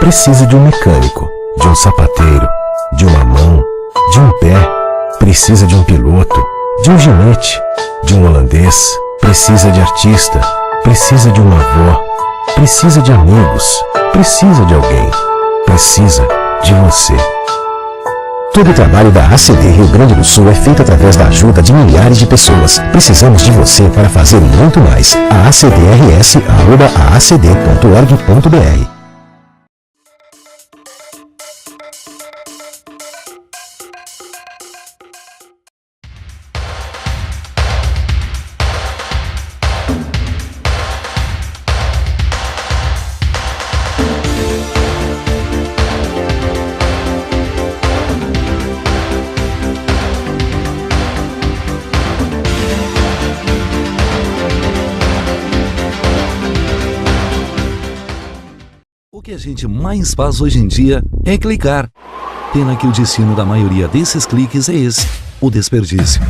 precisa de um mecânico, de um sapateiro, de uma mão, de um pé, precisa de um piloto, de um ginete, de um holandês, precisa de artista, precisa de uma avó, precisa de amigos, precisa de alguém, precisa de você. Todo o trabalho da ACD Rio Grande do Sul é feito através da ajuda de milhares de pessoas. Precisamos de você para fazer muito mais. acdrs@acd.org.br. O que a gente mais faz hoje em dia é clicar. Pena que o destino da maioria desses cliques é esse, o desperdício.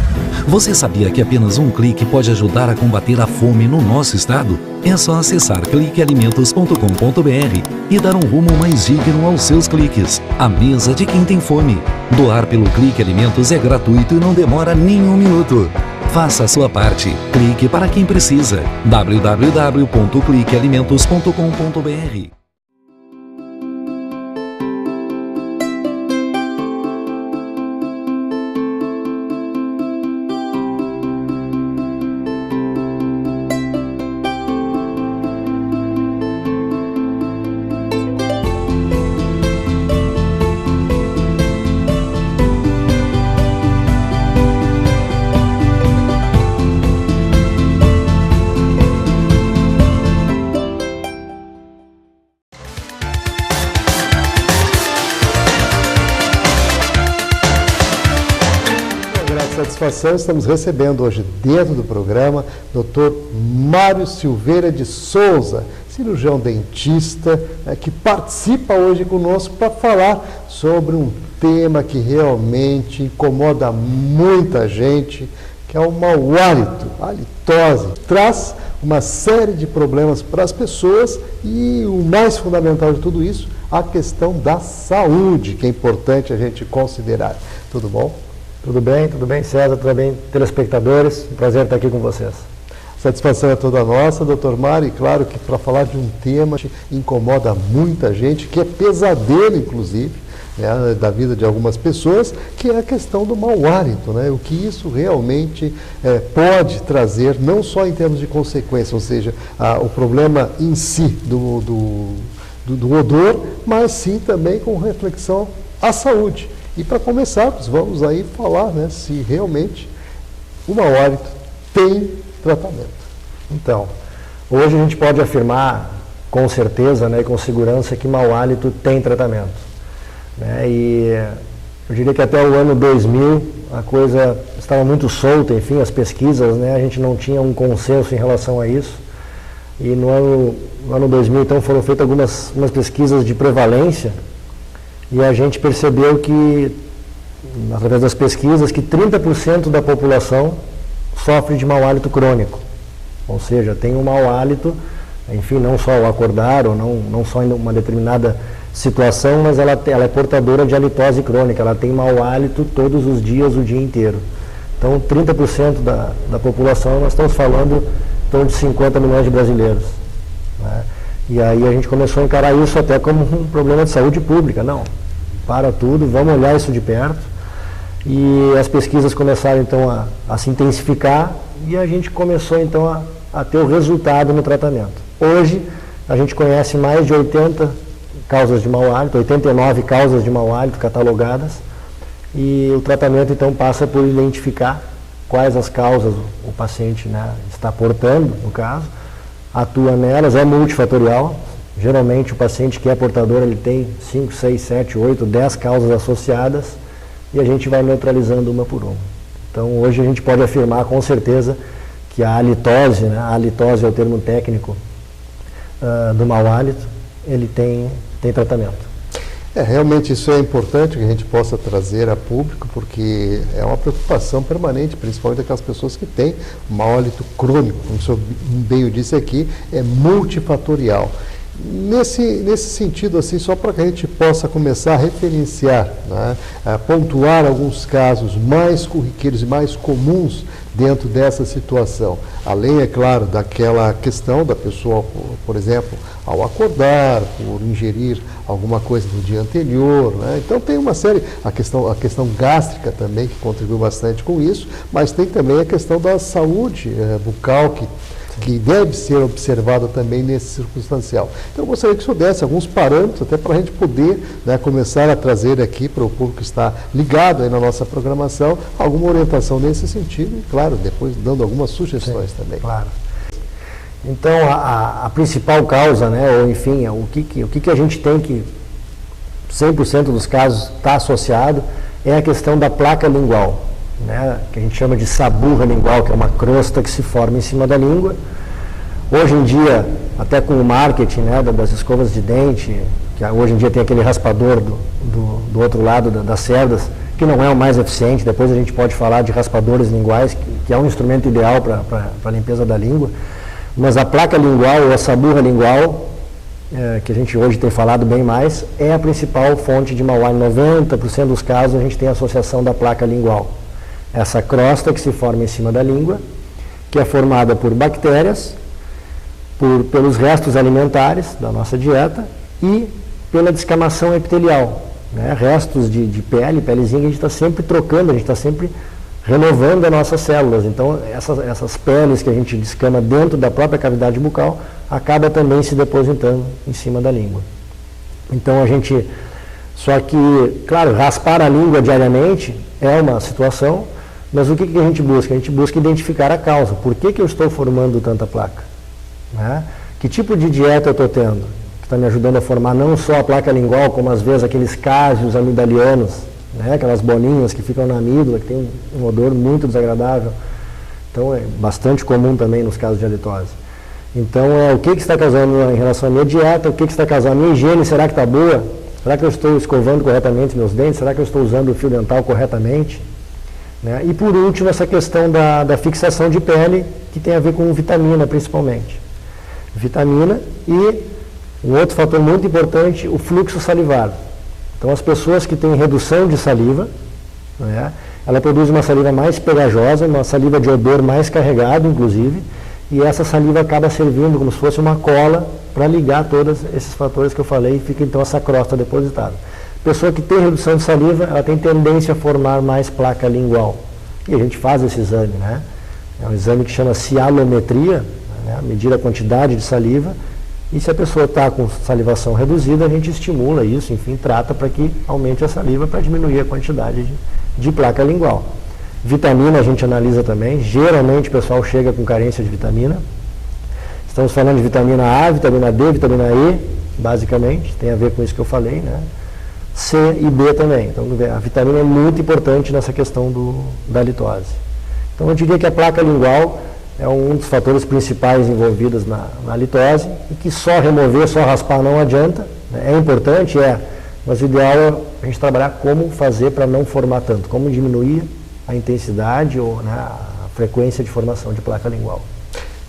Você sabia que apenas um clique pode ajudar a combater a fome no nosso estado? É só acessar cliquealimentos.com.br e dar um rumo mais digno aos seus cliques. A mesa de quem tem fome. Doar pelo Clique Alimentos é gratuito e não demora nem um minuto. Faça a sua parte. Clique para quem precisa. www.cliquealimentos.com.br. Satisfação, estamos recebendo hoje dentro do programa Dr. Mário Silveira de Souza, cirurgião dentista, que participa hoje conosco para falar sobre um tema que realmente incomoda muita gente, que é o mau hálito, a halitose. Traz uma série de problemas para as pessoas e o mais fundamental de tudo isso, a questão da saúde, que é importante a gente considerar. Tudo bom? Tudo bem, César, tudo bem, telespectadores, prazer estar aqui com vocês. Satisfação é toda nossa, doutor Mário, e claro que para falar de um tema que incomoda muita gente, que é pesadelo, inclusive, né, da vida de algumas pessoas, que é a questão do mau hálito, né, o que isso realmente pode trazer, não só em termos de consequência, ou seja, o problema em si do odor, mas sim também com reflexão à saúde. E para começarmos, vamos aí falar, né, se realmente o mau hálito tem tratamento. Então, hoje a gente pode afirmar com certeza, né, e com segurança que mau hálito tem tratamento. Né, e eu diria que até o ano 2000 a coisa estava muito solta, enfim, as pesquisas, né, a gente não tinha um consenso em relação a isso. E no ano 2000, então, foram feitas algumas pesquisas de prevalência. E a gente percebeu que, através das pesquisas, que 30% da população sofre de mau hálito crônico. Ou seja, tem um mau hálito, enfim, não só ao acordar, ou não só em uma determinada situação, mas ela é portadora de halitose crônica, ela tem mau hálito todos os dias, o dia inteiro. Então, 30% da população, nós estamos falando em torno de 50 milhões de brasileiros. Né? E aí a gente começou a encarar isso até como um problema de saúde pública. Não, para tudo, vamos olhar isso de perto. E as pesquisas começaram então a se intensificar e a gente começou então a ter o resultado no tratamento. Hoje a gente conhece mais de 80 causas de mau hálito, 89 causas de mau hálito catalogadas, e o tratamento então passa por identificar quais as causas o paciente, né, está portando, no caso, atua nelas, é multifatorial. Geralmente o paciente que é portador, ele tem 5, 6, 7, 8, 10 causas associadas e a gente vai neutralizando uma por uma. Então hoje a gente pode afirmar com certeza que a halitose, né, a halitose é o termo técnico do mau hálito, ele tem tratamento. Realmente isso é importante que a gente possa trazer a público, porque é uma preocupação permanente, principalmente aquelas pessoas que têm mau hálito crônico, como o senhor bem disse aqui, é multifatorial. Nesse sentido, assim, só para que a gente possa começar a referenciar, né, a pontuar alguns casos mais corriqueiros e mais comuns dentro dessa situação. Além, é claro, daquela questão da pessoa, por exemplo, ao acordar, por ingerir alguma coisa no dia anterior, né? Então tem uma série, a questão gástrica também, que contribui bastante com isso, mas tem também a questão da saúde bucal, que deve ser observada também nesse circunstancial. Então, eu gostaria que o senhor desse alguns parâmetros, até para a gente poder, né, começar a trazer aqui para o público que está ligado aí na nossa programação, alguma orientação nesse sentido e, claro, depois dando algumas sugestões. Sim, também. Claro. Então, a principal causa, né, ou enfim, o que a gente tem que, 100% dos casos, está associado, é a questão da placa lingual, né, que a gente chama de saburra lingual, que é uma crosta que se forma em cima da língua. Hoje em dia, até com o marketing, né, das escovas de dente, que hoje em dia tem aquele raspador do outro lado das cerdas, que não é o mais eficiente, depois a gente pode falar de raspadores linguais, que é um instrumento ideal para a limpeza da língua, mas a placa lingual ou a saburra lingual, que a gente hoje tem falado bem mais, é a principal fonte de mau hálito. Em 90% dos casos a gente tem a associação da placa lingual. Essa crosta que se forma em cima da língua, que é formada por bactérias, pelos restos alimentares da nossa dieta e pela descamação epitelial, né? Restos de pelezinha que a gente está sempre trocando, a gente está sempre renovando as nossas células. Então, essas peles que a gente descama dentro da própria cavidade bucal, acaba também se depositando em cima da língua. Então, só que, claro, raspar a língua diariamente é uma situação, mas o que a gente busca? A gente busca identificar a causa. Por que eu estou formando tanta placa? Né? Que tipo de dieta eu estou tendo? Que está me ajudando a formar não só a placa lingual, como às vezes aqueles cásios amidalianos, né? Aquelas bolinhas que ficam na amígdala, que tem um odor muito desagradável. Então é bastante comum também nos casos de halitose. Então o que está causando em relação à minha dieta, o que está causando a minha higiene, será que está boa? Será que eu estou escovando corretamente meus dentes? Será que eu estou usando o fio dental corretamente? Né? E por último, essa questão da fixação de pele, que tem a ver com vitamina principalmente. Vitamina e um outro fator muito importante, o fluxo salivar. Então as pessoas que têm redução de saliva, né, ela produz uma saliva mais pegajosa, uma saliva de odor mais carregado, inclusive, e essa saliva acaba servindo como se fosse uma cola para ligar todos esses fatores que eu falei, e fica então essa crosta depositada. Pessoa que tem redução de saliva, ela tem tendência a formar mais placa lingual. E a gente faz esse exame, né? É um exame que chama cialometria, né? Medir a quantidade de saliva. E se a pessoa está com salivação reduzida, a gente estimula isso, enfim, trata para que aumente a saliva para diminuir a quantidade de placa lingual. Vitamina a gente analisa também. Geralmente o pessoal chega com carência de vitamina. Estamos falando de vitamina A, vitamina D, vitamina E, basicamente. Tem a ver com isso que eu falei, né? C e B também. Então, a vitamina é muito importante nessa questão da halitose. Então, eu diria que a placa lingual é um dos fatores principais envolvidos na halitose e que só remover, só raspar não adianta. Né? É importante, mas o ideal é a gente trabalhar como fazer para não formar tanto, como diminuir a intensidade ou, né, a frequência de formação de placa lingual.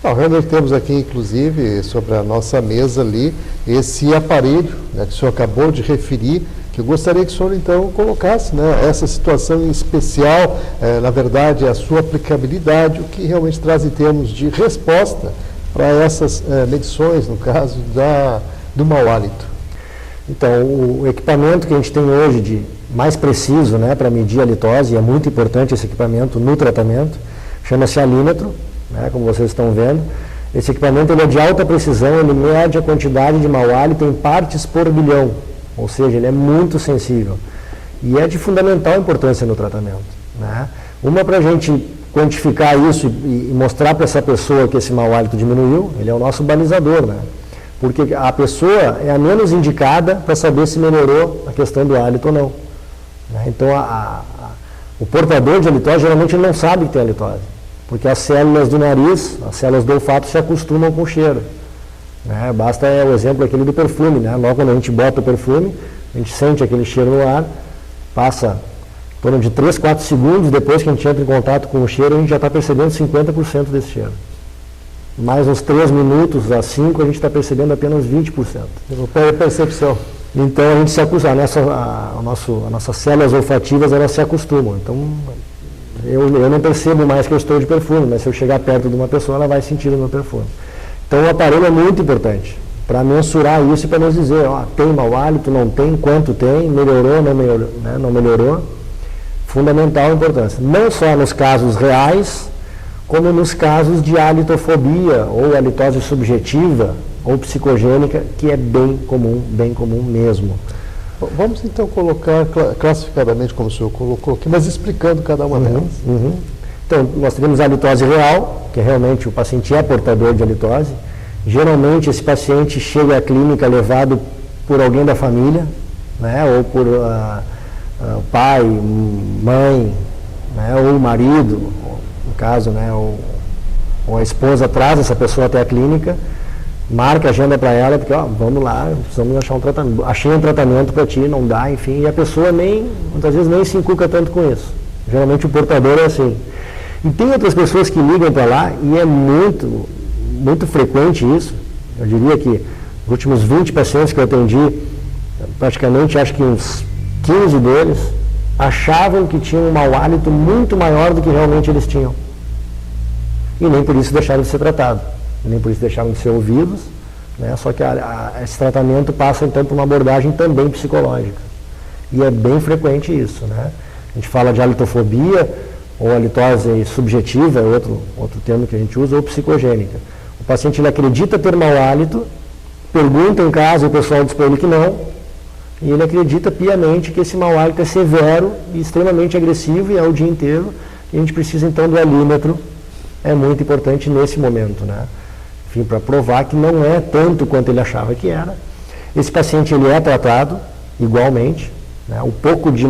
Realmente temos aqui, inclusive, sobre a nossa mesa ali, esse aparelho, né, que o senhor acabou de referir, que eu gostaria que o senhor, então, colocasse, né, essa situação em especial, na verdade, a sua aplicabilidade, o que realmente traz em termos de resposta para essas medições, no caso do mau hálito. Então, o equipamento que a gente tem hoje mais preciso, né, para medir a halitose, e é muito importante esse equipamento no tratamento, chama-se alímetro, né, como vocês estão vendo. Esse equipamento ele é de alta precisão, ele mede a quantidade de mau hálito em partes por bilhão. Ou seja, ele é muito sensível e é de fundamental importância no tratamento. Né? Uma para a gente quantificar isso e mostrar para essa pessoa que esse mau hálito diminuiu, ele é o nosso balizador, né? Porque a pessoa é a menos indicada para saber se melhorou a questão do hálito ou não. Né? Então, o portador de halitose geralmente não sabe que tem halitose, porque as células do nariz, as células do olfato se acostumam com o cheiro. Né? Basta o exemplo aquele do perfume, né? Logo quando a gente bota o perfume, a gente sente aquele cheiro no ar, passa em torno de 3, 4 segundos depois que a gente entra em contato com o cheiro, a gente já está percebendo 50% desse cheiro. mais uns 3 minutos a 5, a gente está percebendo apenas 20%. Percepção. Então a gente se acostuma, as nossas células olfativas elas se acostumam. Então eu não percebo mais que eu estou de perfume, mas se eu chegar perto de uma pessoa, ela vai sentir o meu perfume. Então o aparelho é muito importante para mensurar isso e para nos dizer, ó, tem mau hálito, não tem, quanto tem, melhorou, não melhorou, né? Não melhorou. Fundamental importância. Não só nos casos reais, como nos casos de halitofobia ou halitose subjetiva ou psicogênica, que é bem comum mesmo. Vamos então colocar classificadamente, como o senhor colocou aqui, mas explicando cada uma delas. Então, nós temos a halitose real, que realmente o paciente é portador de halitose. Geralmente, esse paciente chega à clínica levado por alguém da família, né, ou por pai, mãe, né, ou marido, no caso, né, ou a esposa traz essa pessoa até a clínica, marca a agenda para ela, porque ó, vamos lá, precisamos achar um tratamento. Achei um tratamento para ti, não dá, enfim, e a pessoa muitas vezes nem se encuca tanto com isso. Geralmente o portador é assim. E tem outras pessoas que ligam para lá, e é muito frequente isso. Eu diria que nos últimos 20 pacientes que eu atendi, praticamente acho que uns 15 deles achavam que tinham um mau hálito muito maior do que realmente eles tinham. E nem por isso deixaram de ser tratados. Nem por isso deixaram de ser ouvidos, né? Só que esse tratamento passa então por uma abordagem também psicológica. E é bem frequente isso, né? A gente fala de halitofobia, ou halitose subjetiva, é outro termo que a gente usa, ou psicogênica. O paciente ele acredita ter mau hálito, pergunta em casa, o pessoal diz para ele que não, e ele acredita piamente que esse mau hálito é severo e extremamente agressivo e é o dia inteiro, e a gente precisa então do alímetro, é muito importante nesse momento, né? Enfim, para provar que não é tanto quanto ele achava que era. Esse paciente ele é tratado igualmente, né? O pouco de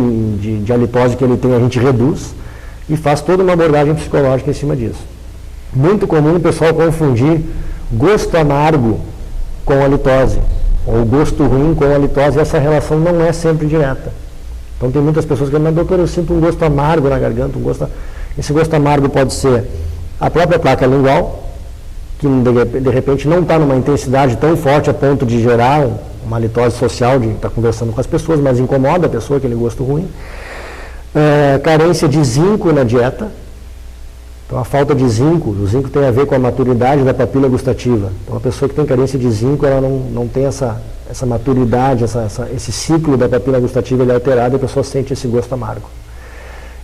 halitose que ele tem a gente reduz e faz toda uma abordagem psicológica em cima disso. Muito comum o pessoal confundir gosto amargo com halitose, ou gosto ruim com halitose, e essa relação não é sempre direta. Então tem muitas pessoas que dizem, mas doutor, eu sinto um gosto amargo na garganta, esse gosto amargo pode ser a própria placa lingual, que de repente não está numa intensidade tão forte a ponto de gerar uma halitose social, de estar conversando com as pessoas, mas incomoda a pessoa, aquele gosto ruim. Carência de zinco na dieta. Então a falta de zinco, o zinco tem a ver com a maturidade da papila gustativa. Então a pessoa que tem carência de zinco, ela não tem essa maturidade, esse ciclo da papila gustativa ele é alterado e a pessoa sente esse gosto amargo.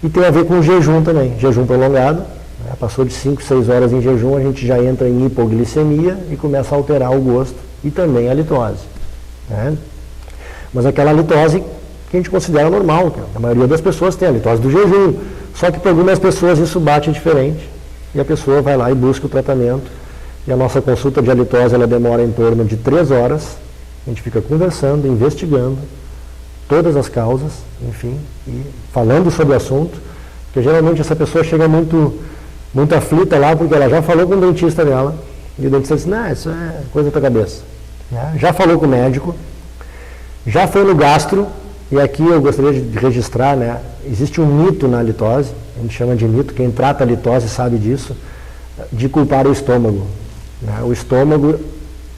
E tem a ver com o jejum também, jejum prolongado. Passou de 5, 6 horas em jejum, a gente já entra em hipoglicemia e começa a alterar o gosto e também a halitose. Né? Mas aquela halitose que a gente considera normal, que a maioria das pessoas tem a halitose do jejum, só que para algumas pessoas isso bate diferente e a pessoa vai lá e busca o tratamento e a nossa consulta de halitose ela demora em torno de 3 horas, a gente fica conversando, investigando todas as causas, enfim, e falando sobre o assunto, porque geralmente essa pessoa chega muito aflita lá, porque ela já falou com o dentista dela, e o dentista disse, não, isso é coisa da tua cabeça. Já falou com o médico, já foi no gastro, e aqui eu gostaria de registrar, né, existe um mito na halitose, a gente chama de mito, quem trata a halitose sabe disso, de culpar o estômago. Né? O estômago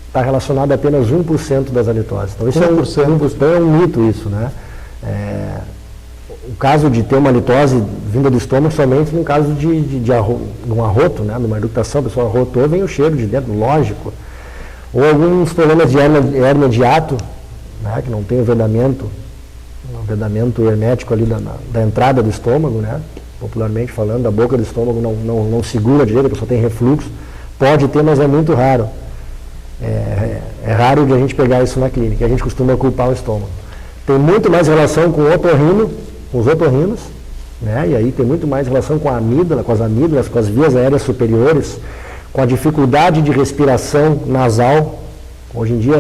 está relacionado a apenas 1% das halitoses. Então, isso 1%. É um mito isso, né? O caso de ter uma halitose vinda do estômago somente no caso de um arroto, né? Numa eructação, a pessoa arrotou, vem o cheiro de dentro, lógico. Ou alguns problemas de hérnia de hiato, né? Que não tem o vedamento hermético ali da entrada do estômago, né? Popularmente falando, a boca do estômago não segura direito, a pessoa tem refluxo. Pode ter, mas é muito raro. É raro de a gente pegar isso na clínica, a gente costuma culpar o estômago. Tem muito mais relação com o otorrino, com os otorrinos, né? E aí tem muito mais relação com a amígdala, com as amígdalas, com as vias aéreas superiores, com a dificuldade de respiração nasal. Hoje em dia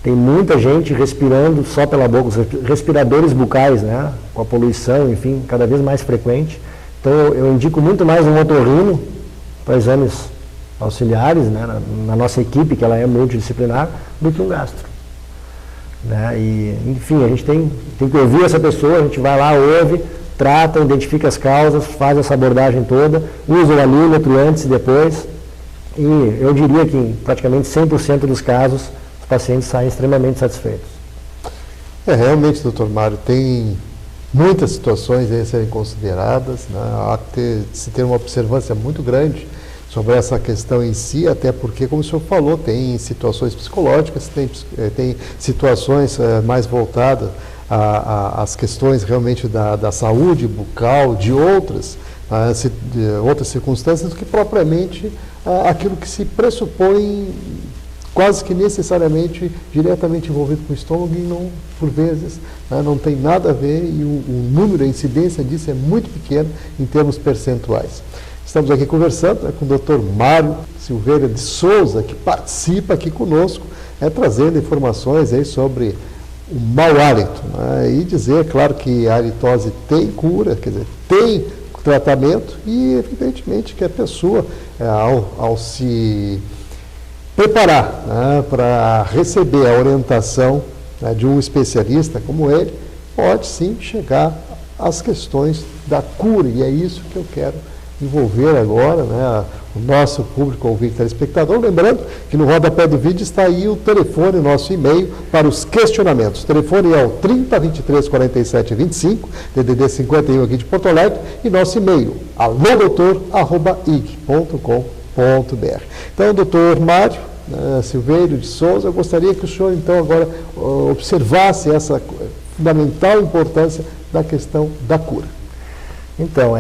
tem muita gente respirando só pela boca, os respiradores bucais, né? Com a poluição, enfim, cada vez mais frequente. Então eu indico muito mais um otorrino para exames auxiliares, né? Na nossa equipe, que ela é multidisciplinar, do que um gastro. Né? E, enfim, a gente tem que ouvir essa pessoa, a gente vai lá, ouve, trata, identifica as causas, faz essa abordagem toda, usa o alímetro antes e depois, E eu diria que em praticamente 100% dos casos, os pacientes saem extremamente satisfeitos. Realmente, doutor Mário, tem muitas situações a serem consideradas, né? Há que se ter uma observância muito grande sobre essa questão em si, até porque, como o senhor falou, tem situações psicológicas, tem situações mais voltadas às questões realmente da saúde bucal, de outras circunstâncias, do que propriamente aquilo que se pressupõe quase que necessariamente diretamente envolvido com o estômago e não, por vezes, não tem nada a ver e o número, a incidência disso é muito pequeno em termos percentuais. Estamos aqui conversando com o Dr. Mário Silveira de Souza, que participa aqui conosco, trazendo informações aí sobre o mau hálito. E dizer, claro, que a halitose tem cura, quer dizer, tem tratamento e, evidentemente, que a pessoa, ao se preparar para receber a orientação de um especialista como ele, pode sim chegar às questões da cura, e é isso que eu quero envolver agora, o nosso público ouvinte telespectador. Lembrando que no rodapé do vídeo está aí o telefone, o nosso e-mail para os questionamentos. O telefone é o 30 23 47 25, DDD 51 aqui de Porto Alegre, e nosso e-mail, alodoutor@ig.com.br. Então, doutor Mário Silveira de Souza, eu gostaria que o senhor, então, agora observasse essa fundamental importância da questão da cura. Então,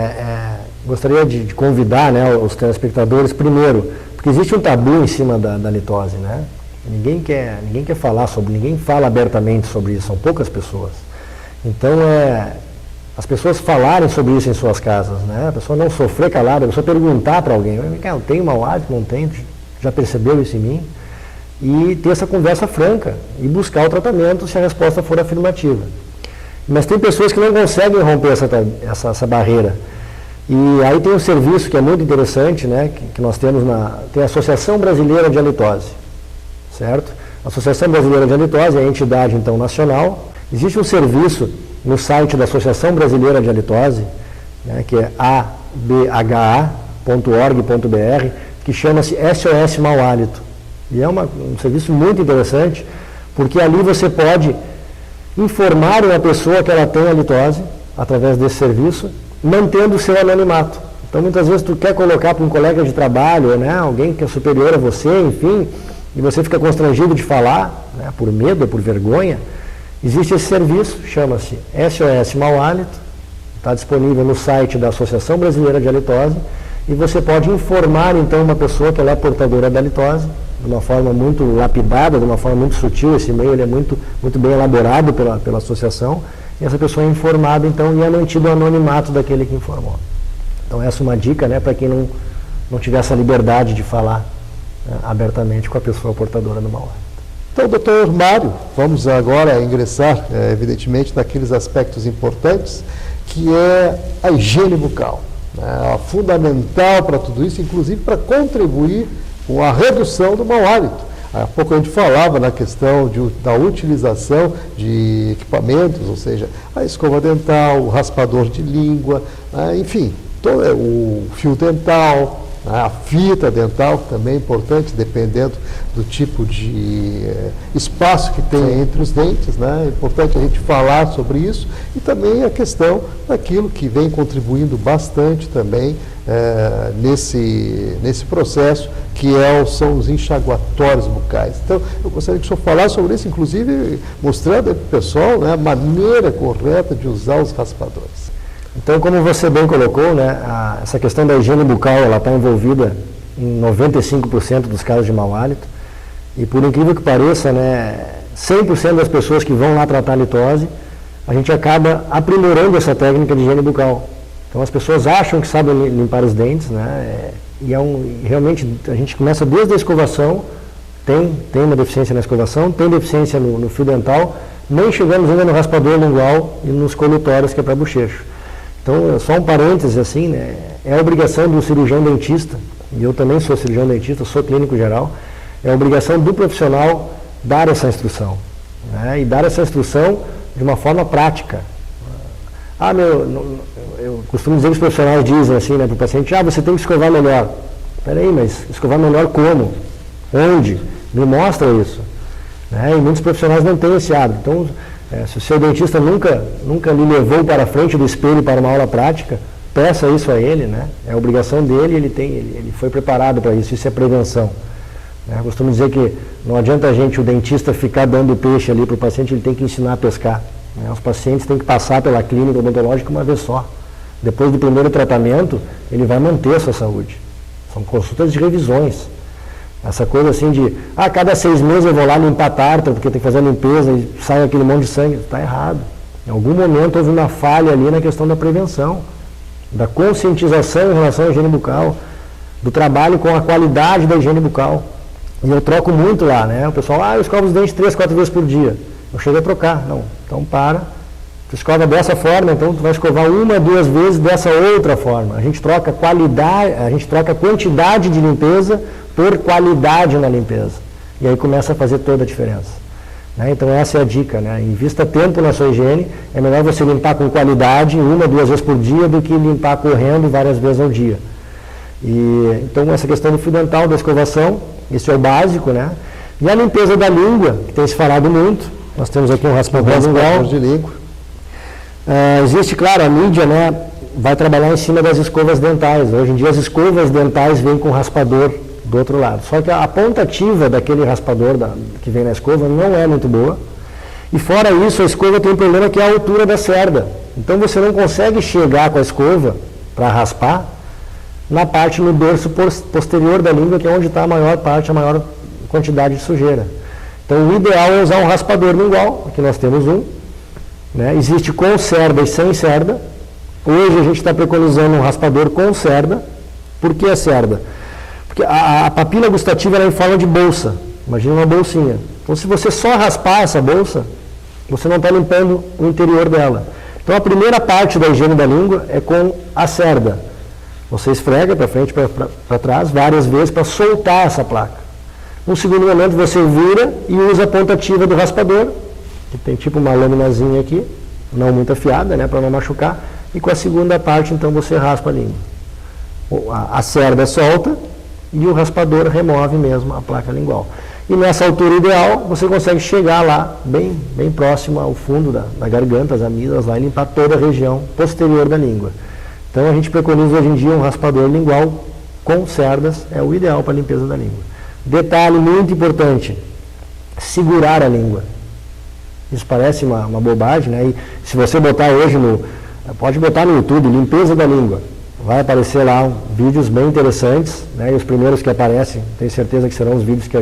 gostaria de convidar os telespectadores, primeiro, porque existe um tabu em cima da halitose, né? Ninguém quer falar sobre, ninguém fala abertamente sobre isso, são poucas pessoas. Então, as pessoas falarem sobre isso em suas casas, né? A pessoa não sofrer calada, a pessoa perguntar para alguém, eu tenho mau hálito, não tenho, já percebeu isso em mim? E ter essa conversa franca e buscar o tratamento se a resposta for afirmativa. Mas tem pessoas que não conseguem romper essa barreira. E aí tem um serviço que é muito interessante, né, que nós temos tem a Associação Brasileira de Halitose, certo? A Associação Brasileira de Halitose é a entidade, então, nacional. Existe um serviço no site da Associação Brasileira de Halitose, né, que é abha.org.br, que chama-se SOS Mau Hálito. E é um serviço muito interessante, porque ali você pode informar uma pessoa que ela tem halitose, através desse serviço, mantendo o seu anonimato. Então, muitas vezes, tu quer colocar para um colega de trabalho, alguém que é superior a você, enfim, e você fica constrangido de falar, por medo, por vergonha. Existe esse serviço, chama-se SOS Mau Hálito, está disponível no site da Associação Brasileira de Halitose, e você pode informar, então, uma pessoa que ela é portadora da halitose, de uma forma muito lapidada, de uma forma muito sutil. Esse e-mail ele é muito bem elaborado pela associação, e essa pessoa é informada, então, e é mantido o anonimato daquele que informou. Então, essa é uma dica, para quem não tiver essa liberdade de falar abertamente com a pessoa portadora do mau hálito. Então, doutor Mário, vamos agora ingressar, evidentemente, naqueles aspectos importantes, que é a higiene bucal. Fundamental para tudo isso, inclusive para contribuir com a redução do mau hálito. Há pouco a gente falava na questão da utilização de equipamentos, ou seja, a escova dental, o raspador de língua, enfim, o fio dental, a fita dental, que também é importante, dependendo do tipo de espaço que tem entre os dentes, É importante a gente falar sobre isso, e também a questão daquilo que vem contribuindo bastante também nesse processo, que são os enxaguatórios bucais. Então, eu gostaria que o senhor falasse sobre isso, inclusive mostrando para o pessoal a maneira correta de usar os raspadores. Então, como você bem colocou, essa questão da higiene bucal, ela está envolvida em 95% dos casos de mau hálito, e por incrível que pareça, 100% das pessoas que vão lá tratar a halitose, a gente acaba aprimorando essa técnica de higiene bucal. Então, as pessoas acham que sabem limpar os dentes, e realmente a gente começa desde a escovação, tem uma deficiência na escovação, tem deficiência no fio dental, nem chegamos ainda no raspador lingual e nos colutórios, que é para bochecho. Então, só um parêntese assim, é a obrigação do cirurgião dentista, e eu também sou cirurgião dentista, sou clínico geral, é a obrigação do profissional dar essa instrução, e dar essa instrução de uma forma prática. Eu costumo dizer que os profissionais dizem assim, para o paciente, você tem que escovar melhor. Espera aí, mas escovar melhor como? Onde? Me mostra isso. Né? E muitos profissionais não têm esse hábito. Então, se o seu dentista nunca lhe levou para a frente do espelho para uma aula prática, peça isso a ele, né? É a obrigação dele, ele foi preparado para isso, isso é prevenção. Eu costumo dizer que não adianta o dentista ficar dando peixe ali para o paciente, ele tem que ensinar a pescar. Né? Os pacientes têm que passar pela clínica odontológica uma vez só. Depois do primeiro tratamento, ele vai manter a sua saúde. São consultas de revisões. Essa coisa assim de, cada 6 meses eu vou lá limpar a tártara, porque tem que fazer a limpeza e sai aquele monte de sangue. Está errado. Em algum momento houve uma falha ali na questão da prevenção, da conscientização em relação à higiene bucal, do trabalho com a qualidade da higiene bucal. E eu troco muito lá, né? O pessoal, eu escovo os dentes 3, 4 vezes por dia. Eu cheguei a trocar. Não, então tu escova dessa forma, então tu vai escovar 1, 2 vezes dessa outra forma. A gente troca qualidade, a gente troca quantidade de limpeza por qualidade na limpeza. E aí começa a fazer toda a diferença. Né? Então essa é a dica, né? Invista tempo na sua higiene, é melhor você limpar com qualidade 1, 2 vezes por dia do que limpar correndo várias vezes ao dia. Então essa questão do fio dental, da escovação, isso é o básico, né? E a limpeza da língua, que tem se falado muito, nós temos aqui um raspador de língua. Existe, claro, a mídia, né, vai trabalhar em cima das escovas dentais. Hoje em dia as escovas dentais vêm com raspador do outro lado. Só que a ponta ativa daquele raspador que vem na escova não é muito boa. E fora isso, a escova tem um problema que é a altura da cerda. Então você não consegue chegar com a escova para raspar na parte no dorso posterior da língua, que é onde está a maior quantidade de sujeira. Então o ideal é usar um raspador lingual, aqui nós temos um. Né? Existe com cerda e sem cerda. Hoje a gente está preconizando um raspador com cerda. Por que a cerda? Porque a papila gustativa ela é em forma de bolsa. Imagina uma bolsinha. Então se você só raspar essa bolsa, você não está limpando o interior dela. Então a primeira parte da higiene da língua é com a cerda. Você esfrega para frente e para trás várias vezes para soltar essa placa. No segundo momento você vira e usa a ponta ativa do raspador, que tem tipo uma laminazinha aqui, não muito afiada, né, para não machucar, e com a segunda parte então você raspa a língua. A cerda solta e o raspador remove mesmo a placa lingual. E nessa altura ideal você consegue chegar lá bem próximo ao fundo da garganta, as amígdalas, lá e limpar toda a região posterior da língua. Então a gente preconiza hoje em dia um raspador lingual com cerdas, é o ideal para a limpeza da língua. Detalhe muito importante, segurar a língua. Isso parece uma bobagem, né? E se você botar hoje pode botar no YouTube, limpeza da língua. Vai aparecer lá vídeos bem interessantes, né? E os primeiros que aparecem, tenho certeza que serão os vídeos que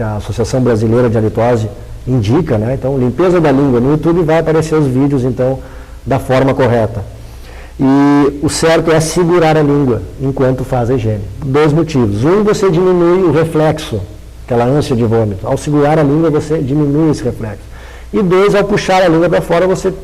a Associação Brasileira de Halitose indica, né? Então, limpeza da língua no YouTube, vai aparecer os vídeos, então, da forma correta. E o certo é segurar a língua enquanto faz a higiene. 2 motivos. Um, você diminui o reflexo, aquela ânsia de vômito. Ao segurar a língua, você diminui esse reflexo. E 2, ao puxar a língua para fora, você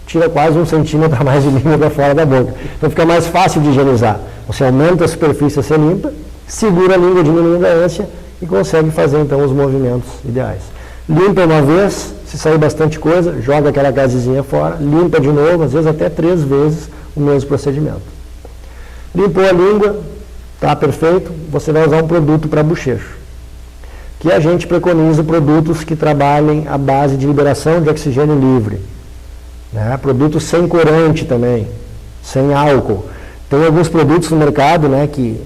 tira quase 1 centímetro a mais de língua para fora da boca. Então fica mais fácil de higienizar. Você aumenta a superfície a ser limpa, segura a língua diminuindo a ânsia e consegue fazer então os movimentos ideais. Limpa uma vez, se sair bastante coisa, joga aquela gazezinha fora, limpa de novo, às vezes até 3 vezes o mesmo procedimento. Limpou a língua, está perfeito, você vai usar um produto para bochecho. Que a gente preconiza produtos que trabalhem à base de liberação de oxigênio livre. Né? Produtos sem corante também, sem álcool. Tem alguns produtos no mercado, né, que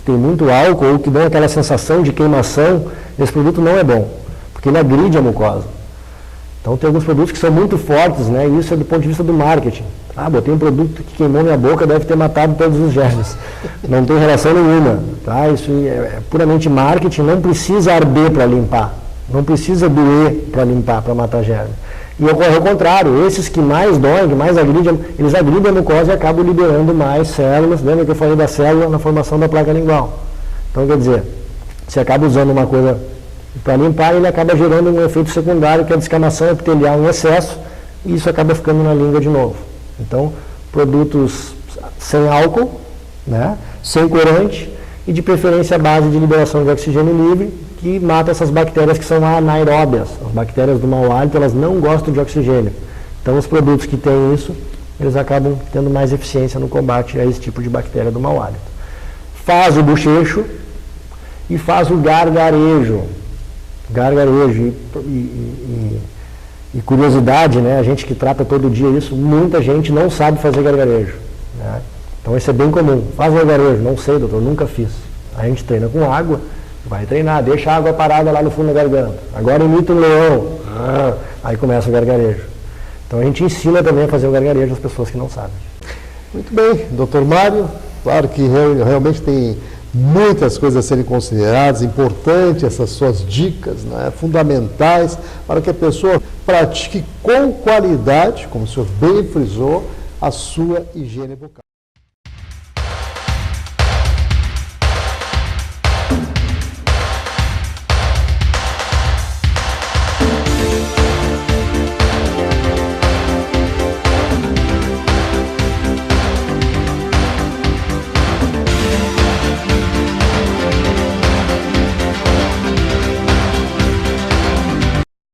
tem muito álcool ou que dão aquela sensação de queimação. Esse produto não é bom, porque ele agride a mucosa. Então tem alguns produtos que são muito fortes, né, e isso é do ponto de vista do marketing. Botei um produto que queimou minha boca, deve ter matado todos os germes. Não tem relação nenhuma. Tá? Isso é puramente marketing, não precisa arder para limpar. Não precisa doer para limpar, para matar germe. E ocorre ao contrário, esses que mais doem, que mais agridem, eles agridem a mucosa e acabam liberando mais células. Lembra que eu falei da célula na formação da placa lingual? Então, quer dizer, você acaba usando uma coisa para limpar e ele acaba gerando um efeito secundário, que é a descamação epitelial em excesso, e isso acaba ficando na língua de novo. Então, produtos sem álcool, né, sem corante e de preferência à base de liberação de oxigênio livre, que mata essas bactérias que são anaeróbias. As bactérias do mau hálito, elas não gostam de oxigênio. Então, os produtos que têm isso, eles acabam tendo mais eficiência no combate a esse tipo de bactéria do mau hálito. Faz o bochecho e faz o gargarejo. Gargarejo e curiosidade, né? A gente que trata todo dia isso, muita gente não sabe fazer gargarejo, né? Então isso é bem comum. Faz gargarejo, não sei, doutor, nunca fiz. A gente treina com água, vai treinar, deixa a água parada lá no fundo da garganta. Agora imita um leão, aí começa o gargarejo. Então a gente ensina também a fazer o gargarejo às pessoas que não sabem. Muito bem, doutor Mário, claro que realmente tem muitas coisas a serem consideradas, importantes essas suas dicas, né, fundamentais para que a pessoa pratique com qualidade, como o senhor bem frisou, a sua higiene bucal.